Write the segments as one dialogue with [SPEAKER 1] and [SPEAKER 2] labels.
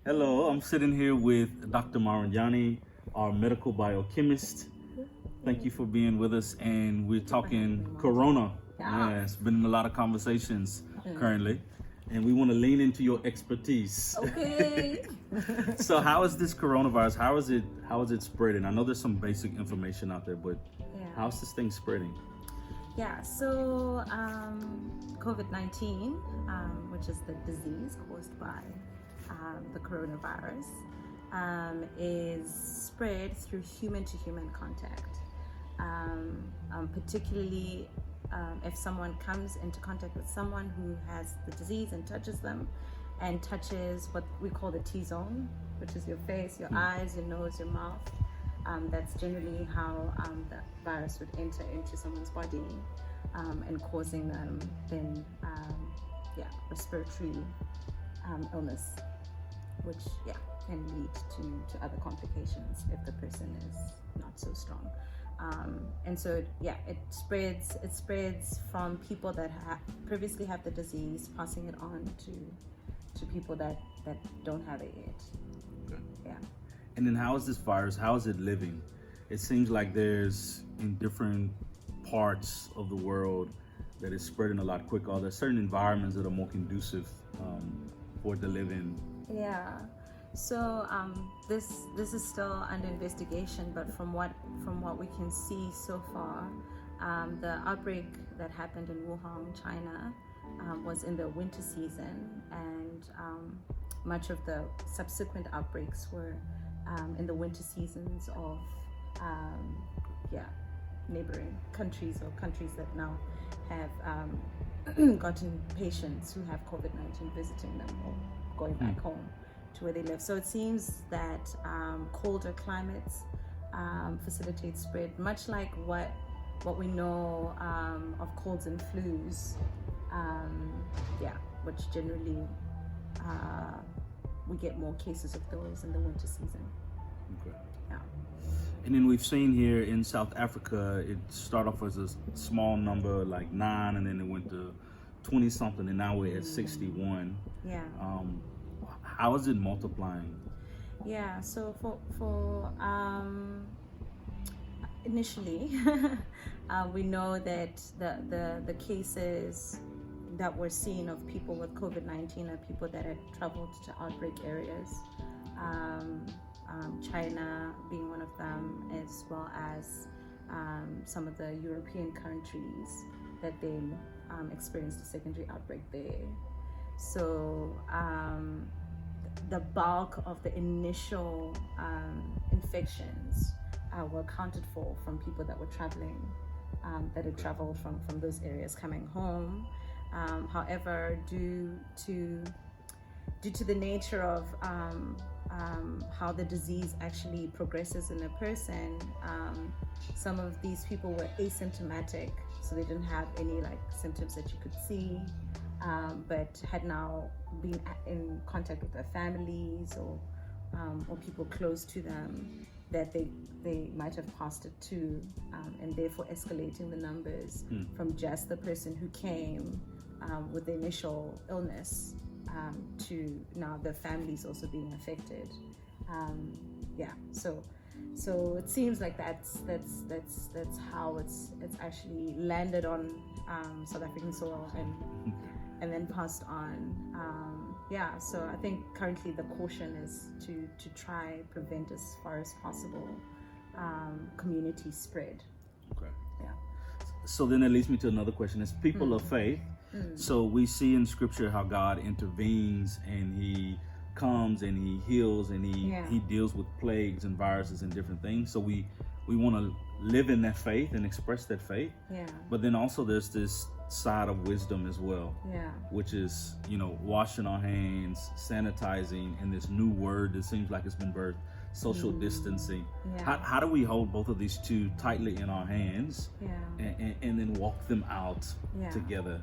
[SPEAKER 1] Hello, I'm sitting here with Dr. Maranyane, our medical biochemist. Thank you for being with us, and we're talking Corona. Yeah, it's been a lot of conversations currently, and we want to lean into your expertise.
[SPEAKER 2] Okay.
[SPEAKER 1] So, how is this coronavirus? How is it spreading? I know there's some basic information out there, but how's this thing spreading?
[SPEAKER 2] Yeah, so COVID-19, which is the disease caused by the coronavirus, is spread through human to human contact, particularly if someone comes into contact with someone who has the disease and touches them and touches what we call the T-zone, which is your face, your eyes, your nose, your mouth. That's generally how the virus would enter into someone's body and causing them then respiratory illness, which can lead to other complications if the person is not so strong. And so it spreads from people that previously have the disease, passing it on to people that don't have it yet.
[SPEAKER 1] Okay.
[SPEAKER 2] Yeah.
[SPEAKER 1] And then how is this virus, how is it living? It seems like there's in different parts of the world that it's spreading a lot quicker. Are there certain environments that are more conducive for it to live in?
[SPEAKER 2] Yeah. So this is still under investigation, but from what we can see so far, the outbreak that happened in Wuhan, China, was in the winter season, and much of the subsequent outbreaks were in the winter seasons of neighboring countries or countries that now have gotten patients who have COVID-19 visiting them or going back home to where they live. So it seems that colder climates facilitate spread, much like what we know of colds and flus, which generally we get more cases of those in the winter season.
[SPEAKER 1] Okay.
[SPEAKER 2] Yeah.
[SPEAKER 1] And then we've seen here in South Africa, it started off as a small number, like 9, and then it went to 20 something, and now we're at 61.
[SPEAKER 2] Yeah.
[SPEAKER 1] How is it multiplying?
[SPEAKER 2] Yeah. So for initially, we know that the cases that we're seeing of people with COVID-19 are people that had traveled to outbreak areas. China being one of them, as well as some of the European countries that then experienced a secondary outbreak there. So the bulk of the initial infections were accounted for from people that were traveling, that had traveled from those areas coming home. However, due to the nature of how the disease actually progresses in a person, some of these people were asymptomatic, so they didn't have any symptoms that you could see, but had now been in contact with their families or people close to them that they might have passed it to, and therefore escalating the numbers from just the person who came with the initial illness to now the families also being affected. So it seems like that's how it's actually landed on South African soil and then passed on. So I think currently the caution is to try prevent as far as possible community spread.
[SPEAKER 1] Okay.
[SPEAKER 2] Yeah.
[SPEAKER 1] So then that leads me to another question. As people of faith, so we see in scripture how God intervenes and he comes and he heals and he deals with plagues and viruses and different things. So we want to live in that faith and express that faith.
[SPEAKER 2] Yeah.
[SPEAKER 1] But then also there's this side of wisdom as well.
[SPEAKER 2] Yeah.
[SPEAKER 1] Which is, washing our hands, sanitizing, and this new word that seems like it's been birthed, social distancing.
[SPEAKER 2] Yeah.
[SPEAKER 1] How do we hold both of these two tightly in our hands
[SPEAKER 2] Yeah.
[SPEAKER 1] and then walk them out together?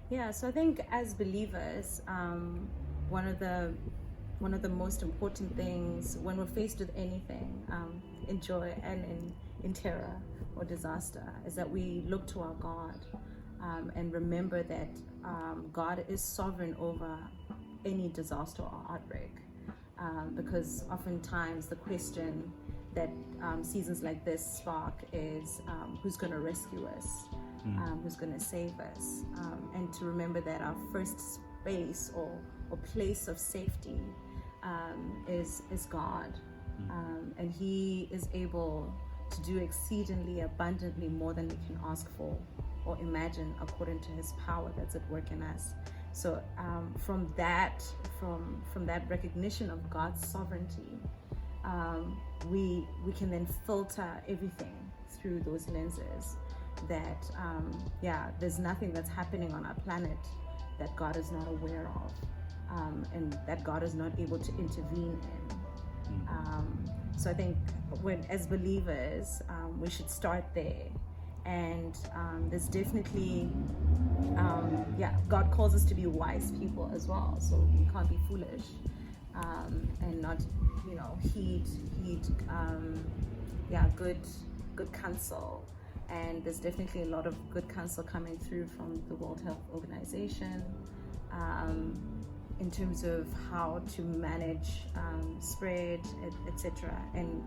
[SPEAKER 2] Yeah, so I think as believers, one of the most important things when we're faced with anything, in joy and in terror or disaster, is that we look to our God, and remember that God is sovereign over any disaster or outbreak. because oftentimes the question that seasons like this spark is who's going to rescue us, who's going to save us, and to remember that our first space or place of safety is God, and He is able to do exceedingly abundantly more than we can ask for or imagine, according to His power that's at work in us. So from that recognition of God's sovereignty, we can then filter everything through those lenses. That there's nothing that's happening on our planet that God is not aware of, and that God is not able to intervene in. So I think as believers, we should start there. And there's definitely, God calls us to be wise people as well. So we can't be foolish and not, heed good counsel. And there's definitely a lot of good counsel coming through from the World Health Organization in terms of how to manage spread, etc. And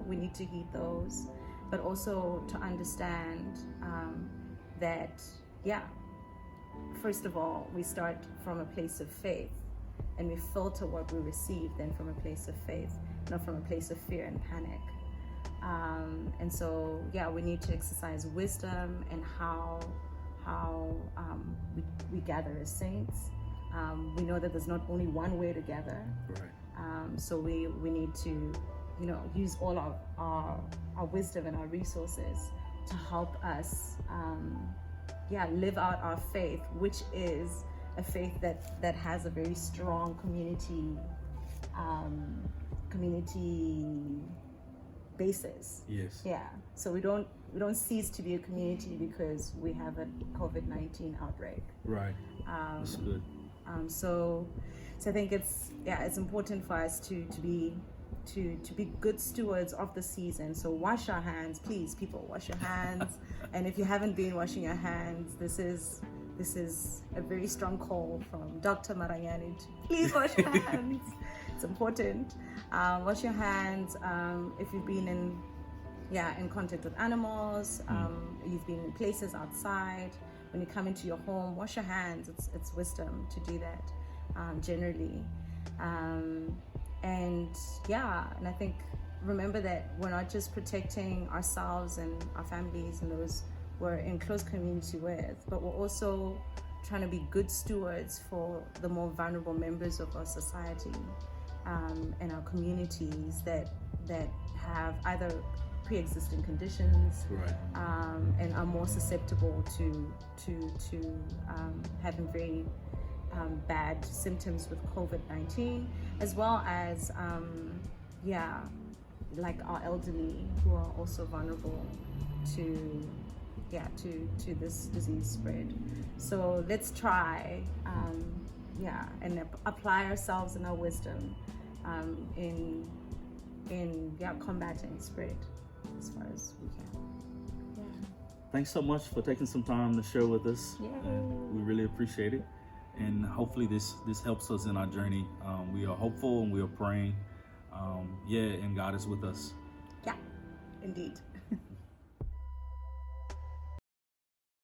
[SPEAKER 2] we need to heed those, but also to understand that first of all, we start from a place of faith, and we filter what we receive then from a place of faith, not from a place of fear and panic. And so we need to exercise wisdom in how we gather as saints. We know that there's not only one way to gather, right. So we need to use all our wisdom and our resources to help us live out our faith, which is a faith that has a very strong community basis.
[SPEAKER 1] Yes.
[SPEAKER 2] Yeah. So we don't cease to be a community because we have a COVID-19 outbreak.
[SPEAKER 1] Right. That's good.
[SPEAKER 2] So I think it's important for us to be good stewards of the season. So wash our hands, please, people, wash your hands. And if you haven't been washing your hands, this is a very strong call from Dr. Maranyane to please wash your hands. It's important. Wash your hands. If you've been in contact with animals, you've been in places outside, when you come into your home, wash your hands. It's wisdom to do that generally. And I think remember that we're not just protecting ourselves and our families and those we're in close community with, but we're also trying to be good stewards for the more vulnerable members of our society and our communities that have either pre-existing conditions,
[SPEAKER 1] right.
[SPEAKER 2] And are more susceptible to having very bad symptoms with COVID-19, as well as like our elderly who are also vulnerable to this disease spread. So let's try and apply ourselves and our wisdom in combating spread as far as we can.
[SPEAKER 1] Thanks so much for taking some time to share with us. We really appreciate it, and hopefully this helps us in our journey. We are hopeful and we are praying, and God is with us.
[SPEAKER 2] Indeed.